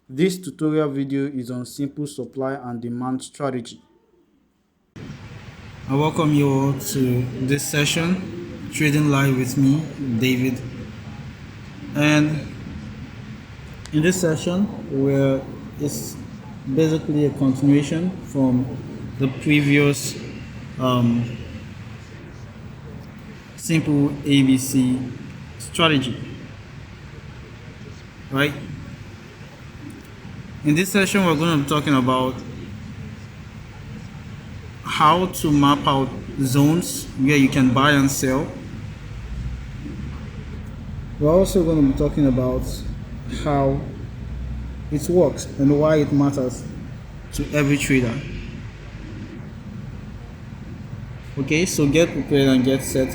This tutorial video is on simple supply and demand strategy. I welcome you all to this session, Trading Live with me, David. And in this session, where it's basically a continuation from the previous simple ABC strategy, right? In this session, we're going to be talking about how to map out zones where you can buy and sell. We're also going to be talking about how it works and why it matters to every trader. Okay, so get prepared and get set.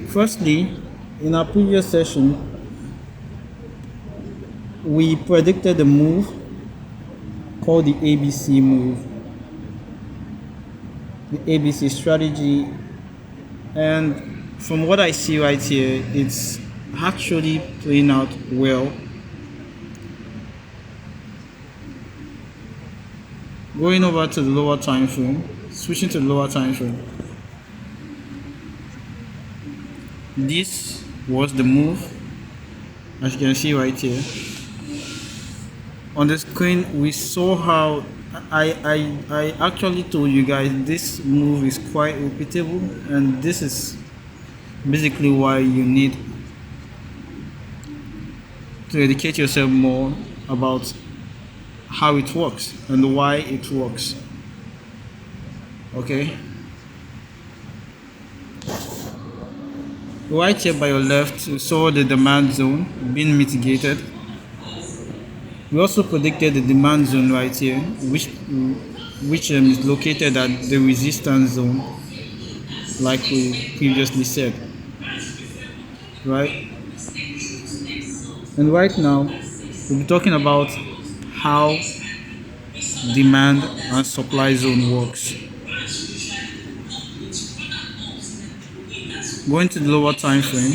Firstly, in our previous session, we predicted the move called the ABC move, the ABC strategy, and from what I see right here, it's actually playing out well. Going over to the lower time frame, switching to the lower time frame. This was the move, as you can see right here. On the screen, we saw how I actually told you guys this move is quite repeatable, and this is basically why you need to educate yourself more about how it works and why it works. Okay, right here by your left, you saw the demand zone being mitigated. We also predicted the demand zone right here, which is located at the resistance zone, like we previously said, right? And right now, we'll be talking about how demand and supply zone works. Going to the lower time frame,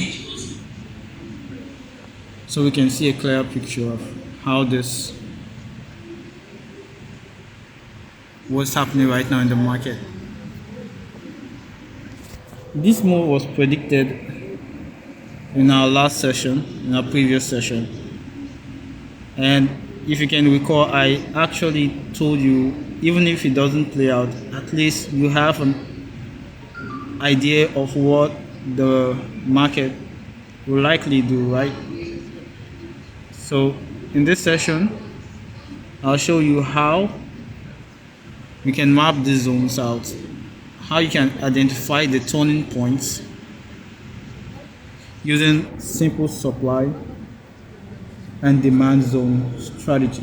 so we can see a clear picture of how this what's happening right now in the market. This move was predicted in our last session, in our previous session, and if you can recall, I actually told you even if it doesn't play out, at least you have an idea of what the market will likely do, right? So in this session, I'll show you how you can map these zones out, how you can identify the turning points using simple supply and demand zone strategy.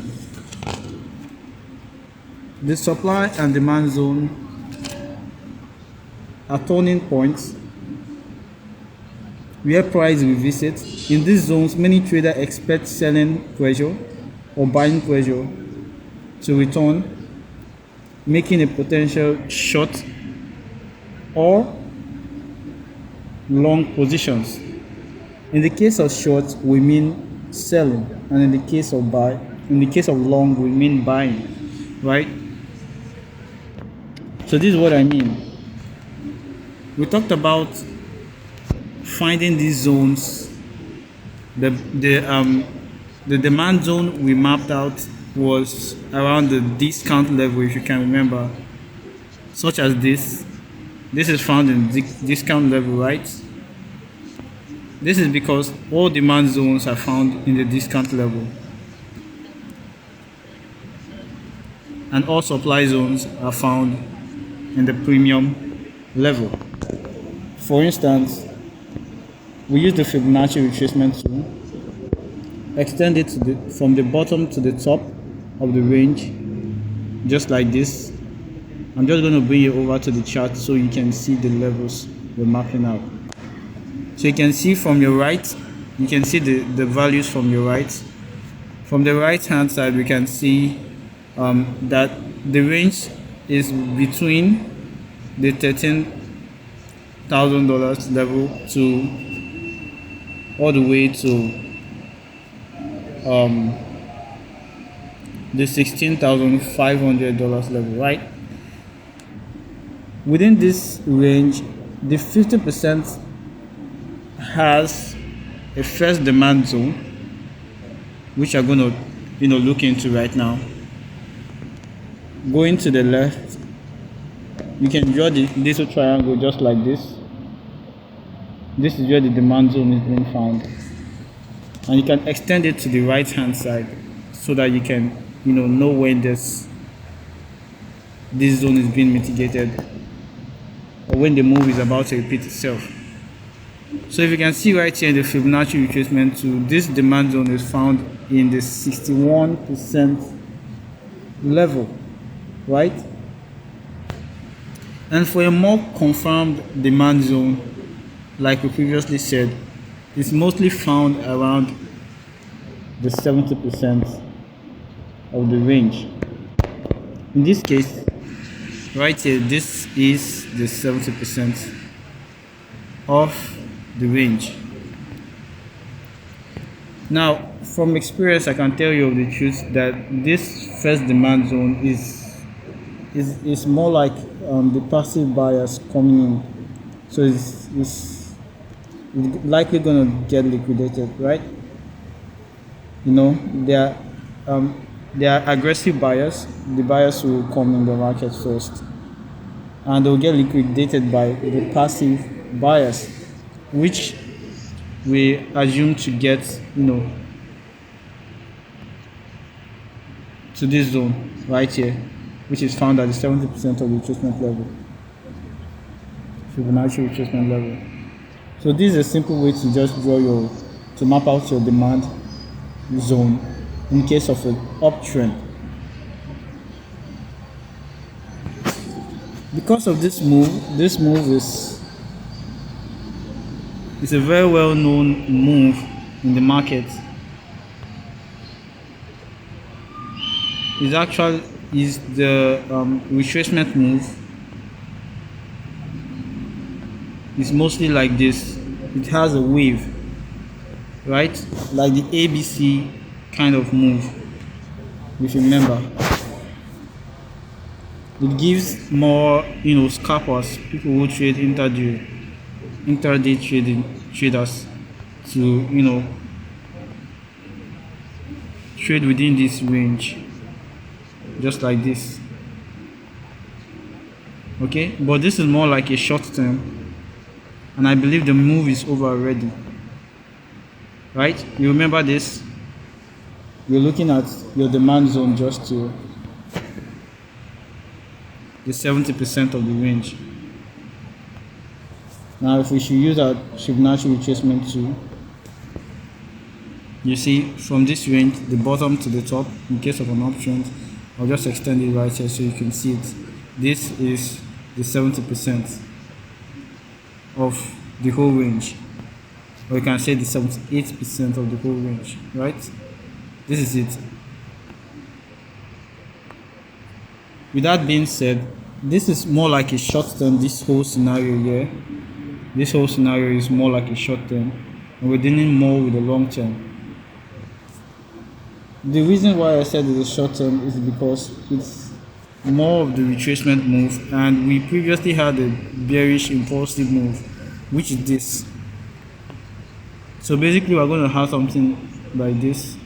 The supply and demand zone are turning points where price will visit. In these zones, many traders expect selling pressure or buying pressure to return, making a potential short or long positions. In the case of short, we mean selling, and in the case of long, we mean buying, right? So this is what I mean. We talked about finding these zones. The demand zone we mapped out was around the discount level, if you can remember, such as this. This is found in discount level, right? This is because all demand zones are found in the discount level, and all supply zones are found in the premium level. For instance, we use the Fibonacci retracement tool, extend it from the bottom to the top of the range, just like this. I'm just going to bring you over to the chart so you can see the levels we're mapping out. So you can see from your right, you can see the values from your right. From the right hand side, we can see that the range is between the $13,000 level to all the way to the $16,500 level, right? Within this range, the 50% has a first demand zone, which I'm going to look into right now. Going to the left, you can draw the little triangle just like this. This is where the demand zone is being found, and you can extend it to the right hand side so that you can know when this zone is being mitigated, or when the move is about to repeat itself. So if you can see right here in the Fibonacci retracement tool, this demand zone is found in the 61% level, right? And for a more confirmed demand zone, like we previously said, it's mostly found around the 70% of the range. In this case, right here, this is the 70% of the range. Now, from experience, I can tell you of the truth that this first demand zone is more like the passive buyers coming in, so it's likely gonna get liquidated, right? There are aggressive buyers, the buyers who come in the market first, and they'll get liquidated by the passive buyers, which we assume to get to this zone right here, which is found at the 70% of the retracement level, Fibonacci retracement level. So this is a simple way to just to map out your demand zone in case of an uptrend. Because of this move is a very well known move in the market. It actually is the retracement move. It's mostly like this. It has a wave, right? Like the ABC kind of move, if you remember. It gives more, scalpers, people who trade intraday traders to, trade within this range, just like this. Okay, but this is more like a short term, and I believe the move is over already, right? You remember this? You're looking at your demand zone just to the 70% of the range. Now if we should use our Fibonacci retracement tool, you see from this range, the bottom to the top, in case of an uptrend, I'll just extend it right here so you can see it. This is the 70% of the whole range, or you can say the 78% of the whole range, right? This is it. With that being said, this is more like a short term. This whole scenario here, this whole scenario is more like a short term, and we're dealing more with the long term. The reason why I said it's a short term is because it's more of the retracement move, and we previously had a bearish impulsive move, which is this. So basically we're going to have something like this,